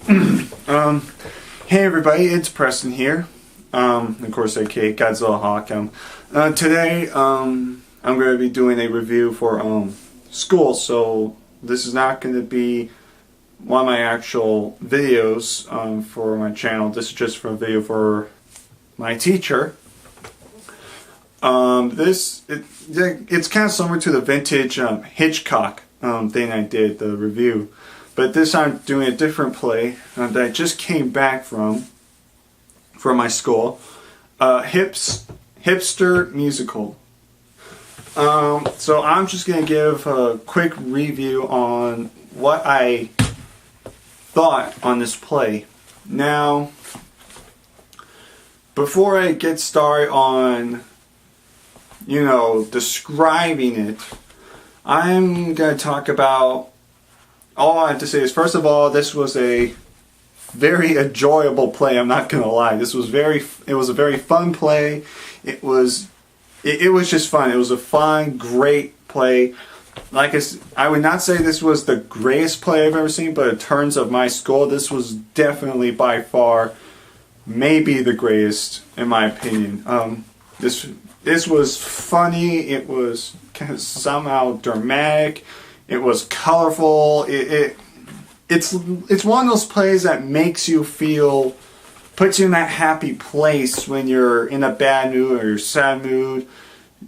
Hey everybody, it's Preston here. Of course, aka Godzilla Hawk. Today, I'm going to be doing a review for school. So this is not going to be one of my actual videos for my channel. This is just for a video for my teacher. It's kind of similar to the vintage Hitchcock thing I did, the review. But this time I'm doing a different play that I just came back from my school. Hipster musical. So I'm just going to give a quick review on what I thought on this play. Now, before I get started on, describing it, I'm going to talk about, all I have to say is, first of all, this was a very enjoyable play. I'm not gonna lie. It was a very fun play. It was just fun. It was a fun, great play. I would not say this was the greatest play I've ever seen, but in terms of my school, this was definitely by far maybe the greatest in my opinion. This was funny. It was kind of somehow dramatic. It was colorful. It's one of those plays that makes you feel, puts you in that happy place when you're in a bad mood or you're sad mood.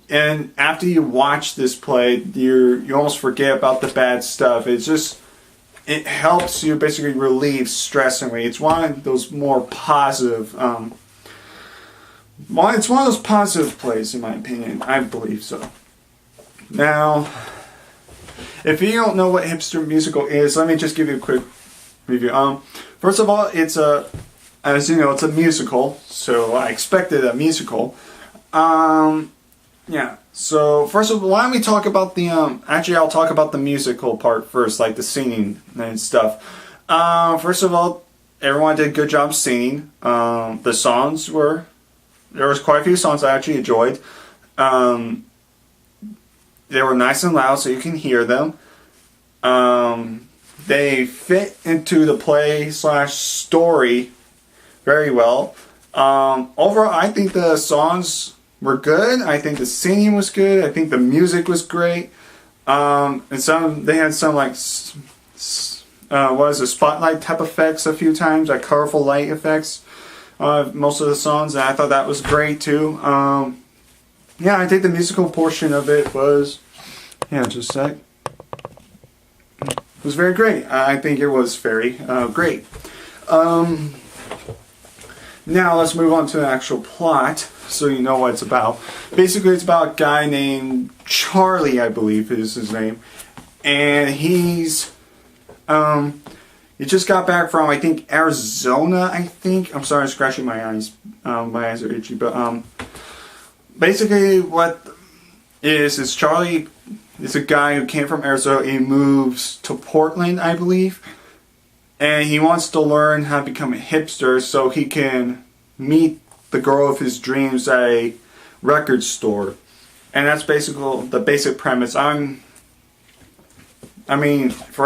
And after you watch this play, you almost forget about the bad stuff. It helps you basically relieve stress in a way. It's one of those more positive. It's one of those positive plays, in my opinion. I believe so. Now, if you don't know what Hipster musical is, let me just give you a quick review. First of all, as you know, it's a musical, so I expected a musical. Yeah. So first of all, why don't we talk about the actually I'll talk about the musical part first, like the singing and stuff. First of all, everyone did a good job singing. The songs there was quite a few songs I actually enjoyed. They were nice and loud so you can hear them. They fit into the play / story very well. Overall, I think the songs were good. I think the singing was good. I think the music was great. And they had some spotlight type effects a few times, like colorful light effects. Most of the songs, and I thought that was great too. Yeah, I think the musical portion of it was, just a sec. It was very great. I think it was very great. Now let's move on to the actual plot, so you know what it's about. Basically, it's about a guy named Charlie, I believe is his name, and he just got back from, I think, Arizona. I'm sorry, I'm scratching my eyes. My eyes are itchy, but basically, what is Charlie is a guy who came from Arizona. He moves to Portland, I believe, and he wants to learn how to become a hipster so he can meet the girl of his dreams at a record store. And that's basically the basic premise. For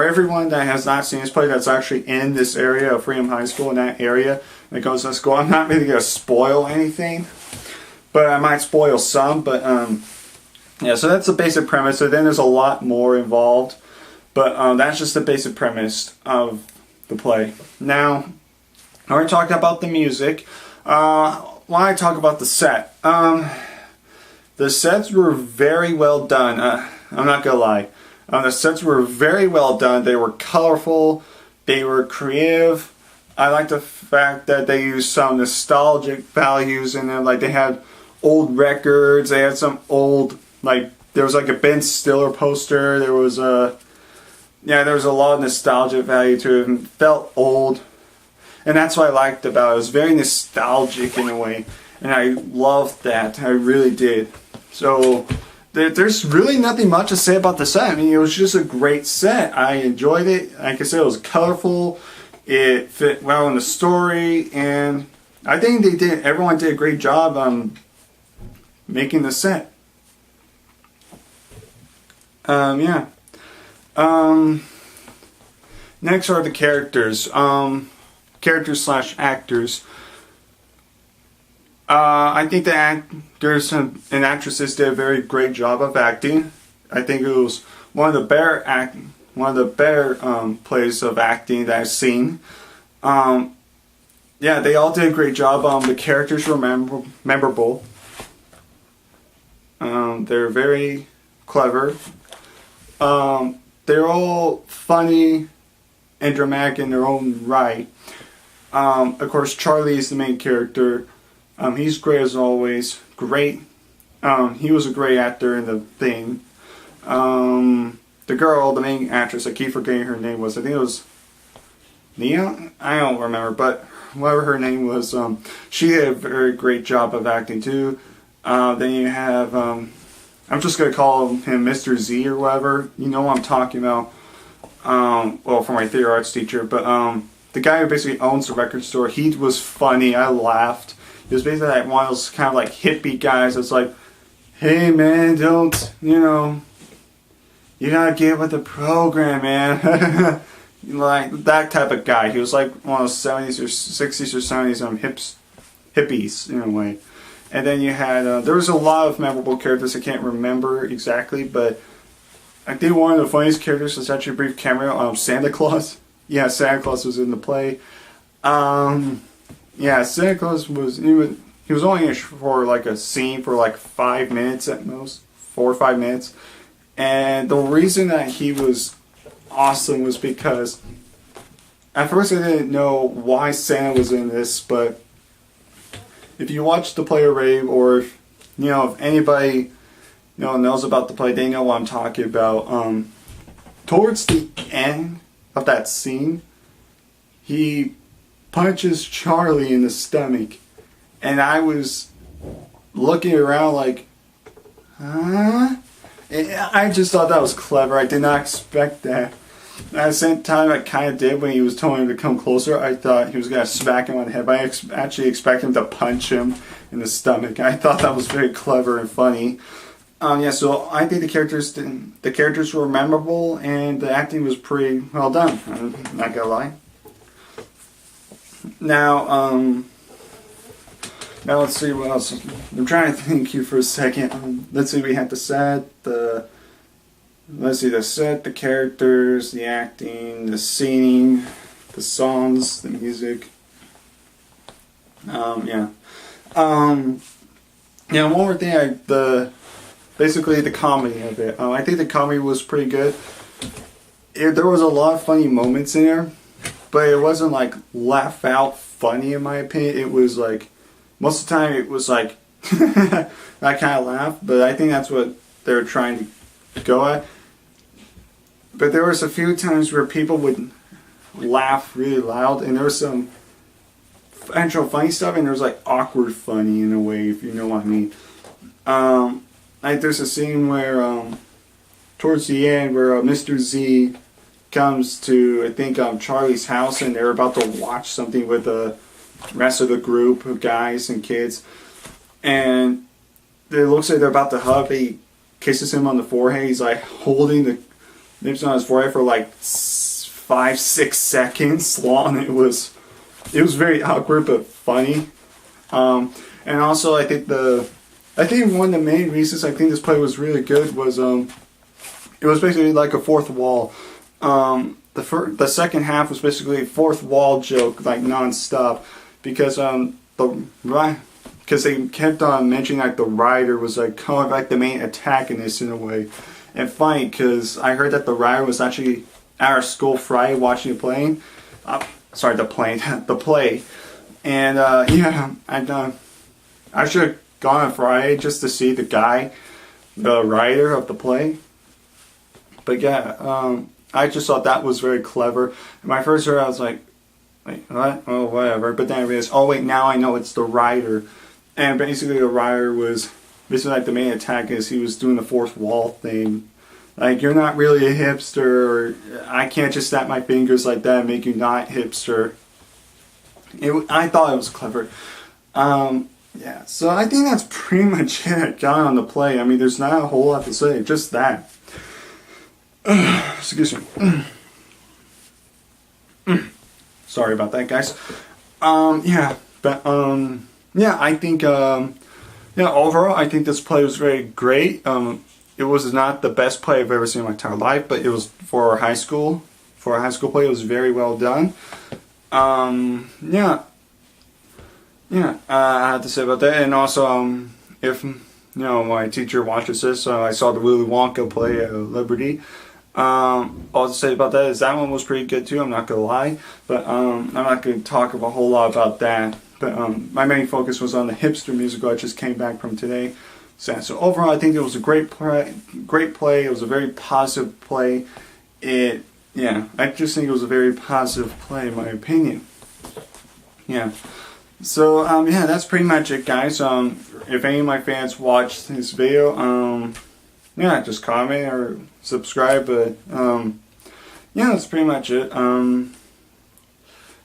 everyone that has not seen this play, that's actually in this area of Freedom High School, in that area that goes to school, I'm not really going to spoil anything. But I might spoil some, but yeah, so that's the basic premise. So then there's a lot more involved, but that's just the basic premise of the play. Now, I already talked about the music. Why I talk about the set? The sets were very well done. I'm not gonna lie. The sets were very well done. They were colorful. They were creative. I like the fact that they used some nostalgic values in them. Like they had old records. They had some old, there was a Ben Stiller poster. There was a lot of nostalgic value to it. It felt old, and that's what I liked about it. It was very nostalgic in a way, and I loved that. I really did. So there's really nothing much to say about the set. It was just a great set. I enjoyed it. Like I said, it was colorful. It fit well in the story, and I think everyone did a great job making the set. Yeah. Next are the characters. characters slash actors. I think the actors and actresses did a very great job of acting. I think it was one of the better plays of acting that I've seen. Yeah, they all did a great job. The characters were memorable. They're very clever. They're all funny and dramatic in their own right. Of course, Charlie is the main character. He's great as always. Great. He was a great actor in the thing. The girl, the main actress, I keep forgetting her name was. I think it was Nia? I don't remember, but whatever her name was, she did a very great job of acting too. Then you have, I'm just going to call him Mr. Z or whatever. You know what I'm talking about. Well, for my theater arts teacher, but the guy who basically owns the record store, he was funny. I laughed. He was basically like one of those kind of like hippie guys that's like, hey man, don't, you gotta get with the program, man. Like that type of guy. He was like one of those 70s or 60s or 70s hippies in a way. And then you had, there was a lot of memorable characters. I can't remember exactly, but I think one of the funniest characters was actually a brief cameo. Santa Claus. Yeah, Santa Claus was in the play. Yeah, Santa Claus was, he was only in for like a scene for like 5 minutes at most. 4 or 5 minutes. And the reason that he was awesome was because at first I didn't know why Santa was in this, but if you watch the play already, or if anybody knows about the play, they know what I'm talking about. Towards the end of that scene, he punches Charlie in the stomach, and I was looking around like, huh? I just thought that was clever. I did not expect that. At the same time, I kind of did when he was telling him to come closer. I thought he was going to smack him on the head, but I actually expected him to punch him in the stomach. I thought that was very clever and funny. Yeah, so I think the characters were memorable, and the acting was pretty well done. I'm not gonna lie. Now let's see what else. I'm trying to think here for a second. Let's see. We had the set, the set, the characters, the acting, the singing, the songs, the music. Yeah. One more thing. Basically the comedy of it. I think the comedy was pretty good. There was a lot of funny moments in there, but it wasn't like laugh out funny in my opinion. It was like, most of the time it was like that kind of laugh, but I think that's what they were trying to go at. But there was a few times where people would laugh really loud, and there was some actual funny stuff, and there was like awkward funny in a way, if you know what I mean. There's a scene where, towards the end, where Mr. Z comes to, I think, Charlie's house, and they're about to watch something with the rest of the group of guys and kids, and it looks like they're about to hug. He kisses him on the forehead. He's like holding the lips on his forehead for like 5-6 seconds long. It was very awkward but funny. And also I think one of the main reasons I think this play was really good was it was basically like a fourth wall. The second half was basically a fourth wall joke, like non-stop, because they kept on mentioning like the writer was like kind of like the main antagonist in a way. And funny, because I heard that the writer was actually at our school Friday watching the play. The play. And yeah, I should have gone on Friday just to see the writer of the play. But yeah, I just thought that was very clever. And when I first heard it, I was like, wait, what? Oh, whatever. But then I realized, oh wait, now I know it's the writer. And basically the writer was basically like the main antagonist. He was doing the fourth wall thing. Like, you're not really a hipster, or I can't just snap my fingers like that and make you not hipster. I thought it was clever. Yeah, so I think that's pretty much it I got on the play. I mean, there's not a whole lot to say, just that. Excuse me. Sorry about that, guys. Yeah, but yeah, I think yeah, overall, I think this play was very great. It was not the best play I've ever seen in my entire life, but it was for high school. For a high school play, it was very well done. Yeah, yeah, I have to say about that. And also, if my teacher watches this, I saw the Willy Wonka play at Liberty. All to say about that is that one was pretty good too. I'm not gonna lie, but I'm not gonna talk a whole lot about that. But my main focus was on the Hipster musical I just came back from today. So overall, I think it was a great play. Great play. It was a very positive play. Yeah, I just think it was a very positive play, in my opinion. Yeah. So yeah, that's pretty much it, guys. If any of my fans watched this video, yeah, just comment or subscribe. But yeah, that's pretty much it.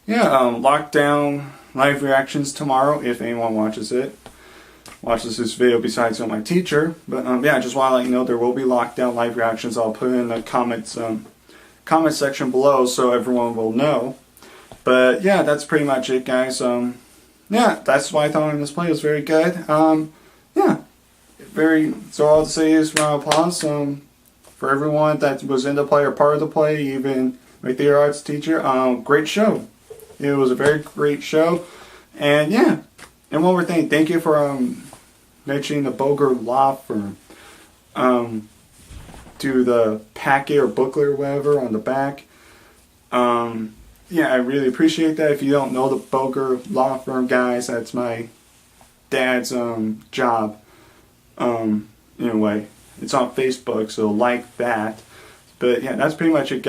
Yeah, lockdown live reactions tomorrow if anyone watches this video besides my teacher. But yeah, I just want to let you know there will be lockdown live reactions. I'll put it in the comments comment section below so everyone will know. But yeah, that's pretty much it, guys. Yeah, that's why I thought in this play was very good. Yeah, so all to say is round of applause for everyone that was in the play or part of the play, even my theater arts teacher. Great show. It was a very great show. And yeah, and one more thing, thank you for mentioning the Boger Law Firm to the packet or booklet or whatever on the back. Yeah, I really appreciate that. If you don't know the Boger Law Firm, guys, that's my dad's job. Anyway, it's on Facebook, so like that. But yeah, that's pretty much it, guys.